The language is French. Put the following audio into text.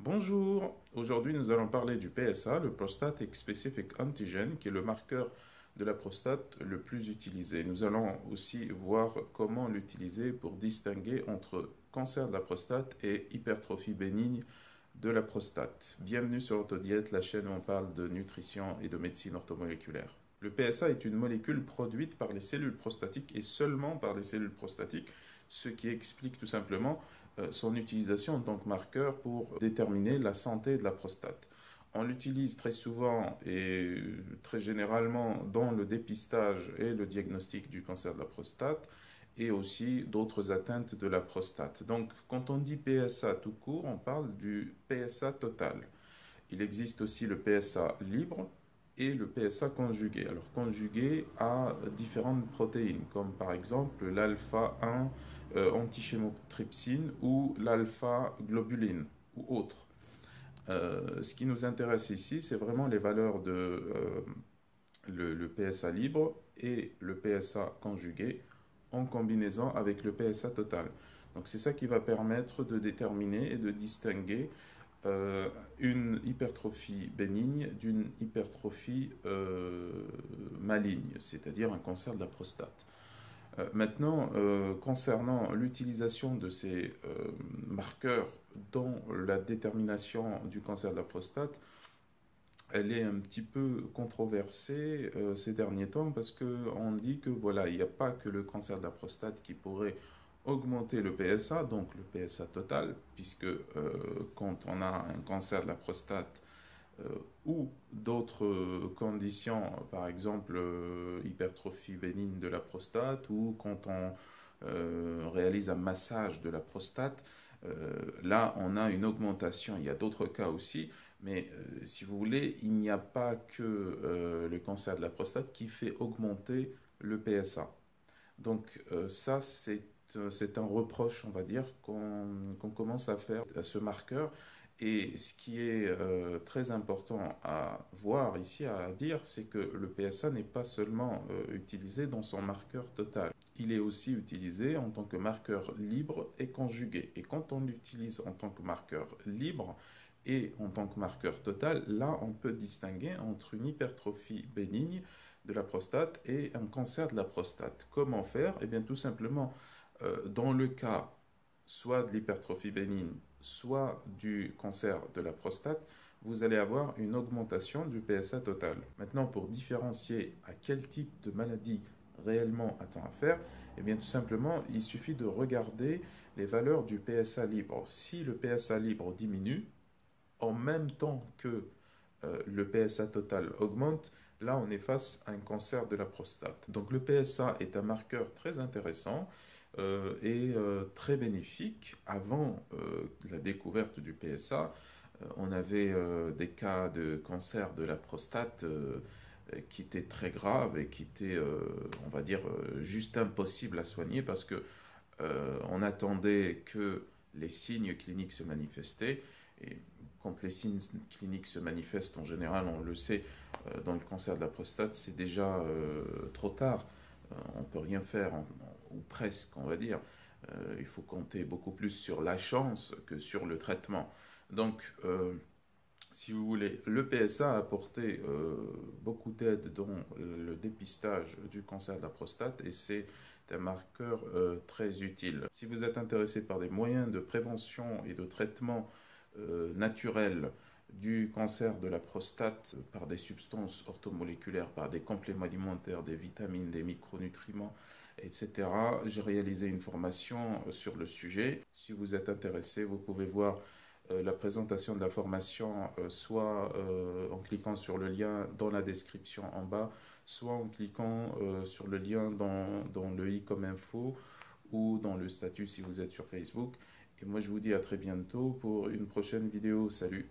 Bonjour, aujourd'hui nous allons parler du PSA, le Prostatic Specific Antigen, qui est le marqueur de la prostate le plus utilisé. Nous allons aussi voir comment l'utiliser pour distinguer entre cancer de la prostate et hypertrophie bénigne de la prostate. Bienvenue sur Orthodiète, la chaîne où on parle de nutrition et de médecine orthomoléculaire. Le PSA est une molécule produite par les cellules prostatiques et seulement par les cellules prostatiques, ce qui explique tout simplement son utilisation en tant que marqueur pour déterminer la santé de la prostate. On l'utilise très souvent et très généralement dans le dépistage et le diagnostic du cancer de la prostate et aussi d'autres atteintes de la prostate. Donc, quand on dit PSA tout court, on parle du PSA total. Il existe aussi le PSA libre et le PSA conjugué. Alors, conjugué à différentes protéines, comme par exemple l'alpha-1 antichymotrypsine ou l'alpha-globuline ou autres. Ce qui nous intéresse ici, c'est vraiment les valeurs de le PSA libre et le PSA conjugué en combinaison avec le PSA total. Donc c'est ça qui va permettre de déterminer et de distinguer une hypertrophie bénigne d'une hypertrophie maligne, c'est-à-dire un cancer de la prostate. Maintenant, concernant l'utilisation de ces marqueurs dans la détermination du cancer de la prostate, elle est un petit peu controversée ces derniers temps parce qu'on dit que voilà, il n'y a pas que le cancer de la prostate qui pourrait augmenter le PSA, donc le PSA total, puisque quand on a un cancer de la prostate ou d'autres conditions, par exemple hypertrophie bénigne de la prostate, ou quand on réalise un massage de la prostate, là on a une augmentation. Il y a d'autres cas aussi, mais si vous voulez, il n'y a pas que le cancer de la prostate qui fait augmenter le PSA. Donc ça, c'est un reproche, on va dire, qu'on commence à faire à ce marqueur. Et ce qui est très important à voir ici, à dire, c'est que le PSA n'est pas seulement utilisé dans son marqueur total. Il est aussi utilisé en tant que marqueur libre et conjugué. Et quand on l'utilise en tant que marqueur libre et en tant que marqueur total, là, on peut distinguer entre une hypertrophie bénigne de la prostate et un cancer de la prostate. Comment faire? Eh bien, tout simplement, dans le cas soit de l'hypertrophie bénigne, soit du cancer de la prostate, vous allez avoir une augmentation du PSA total. Maintenant, pour différencier à quel type de maladie réellement a-t-on affaire, eh bien tout simplement, il suffit de regarder les valeurs du PSA libre. Si le PSA libre diminue, en même temps que le PSA total augmente, là on est face à un cancer de la prostate. Donc le PSA est un marqueur très intéressant et très bénéfique. Avant la découverte du PSA, on avait des cas de cancer de la prostate qui étaient très graves et qui étaient, on va dire, juste impossibles à soigner parce que on attendait que les signes cliniques se manifestaient. Et quand les signes cliniques se manifestent, en général, on le sait, dans le cancer de la prostate, c'est déjà trop tard. On ne peut rien faire, ou presque, on va dire. Il faut compter beaucoup plus sur la chance que sur le traitement. Donc, si vous voulez, le PSA a apporté beaucoup d'aide dans le dépistage du cancer de la prostate et c'est un marqueur très utile. Si vous êtes intéressé par des moyens de prévention et de traitement naturel du cancer de la prostate par des substances orthomoléculaires, par des compléments alimentaires, des vitamines, des micronutriments, etc. J'ai réalisé une formation sur le sujet. Si vous êtes intéressé, vous pouvez voir la présentation de la formation soit en cliquant sur le lien dans la description en bas, soit en cliquant sur le lien dans le i comme info ou dans le statut si vous êtes sur Facebook. Et moi, je vous dis à très bientôt pour une prochaine vidéo. Salut!